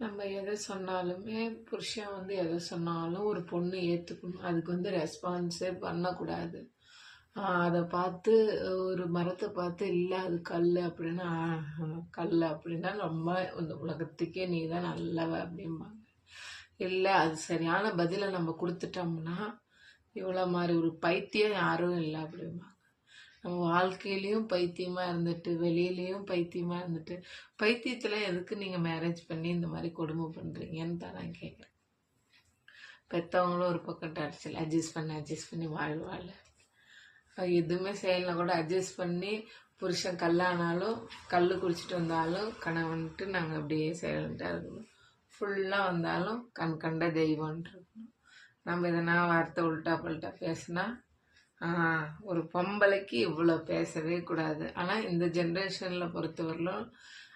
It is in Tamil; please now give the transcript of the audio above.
நம்ம எதை சொன்னாலுமே புருஷன் வந்து எதை சொன்னாலும் ஒரு பொண்ணு ஏற்றுக்கணும். அதுக்கு வந்து ரெஸ்பான்ஸே பண்ணக்கூடாது. அதை பார்த்து ஒரு மரத்தை பார்த்து இல்லை அது கல் அப்படின்னா கல் அப்படின்னா ரொம்ப இந்த உலகத்துக்கே நீ தான் நல்லவ அப்படிம்பாங்க. இல்லை அது சரியான பதிலை நம்ம கொடுத்துட்டோம்னா இவ்வளோ மாதிரி ஒரு பைத்தியம் யாரும் இல்லை அப்படிம்பாங்க. நம்ம வாழ்க்கையிலையும் பைத்தியமாக இருந்துட்டு வெளியிலையும் பைத்தியமாக இருந்துட்டு பைத்தியத்தில் எதுக்கு நீங்கள் மேரேஜ் பண்ணி இந்த மாதிரி கொடுமை பண்ணுறீங்கன்னு தான் நான் கேட்குறேன். பெற்றவங்களும் ஒரு பக்கம் டார்ச்சல் அட்ஜஸ்ட் பண்ணி வாழ்வாள். எதுவுமே செய்யலாம் கூட அட்ஜஸ்ட் பண்ணி புருஷன் கல்லானாலும் கல் குடிச்சிட்டு வந்தாலும் கணவன்ட்டு நாங்கள் அப்படியே சைலண்ட்டாக இருக்கணும். ஃபுல்லாக வந்தாலும் கண் கண்ட தெய்வம்னு இருக்கணும். நம்ம எதனா வார்த்தை உள்ட்டா பல்ட்டா பேசினா ஒரு பொம்பளைக்கு இவ்வளோ பேசவே கூடாது. ஆனால் இந்த ஜென்ரேஷனில் பொறுத்தவரையிலும்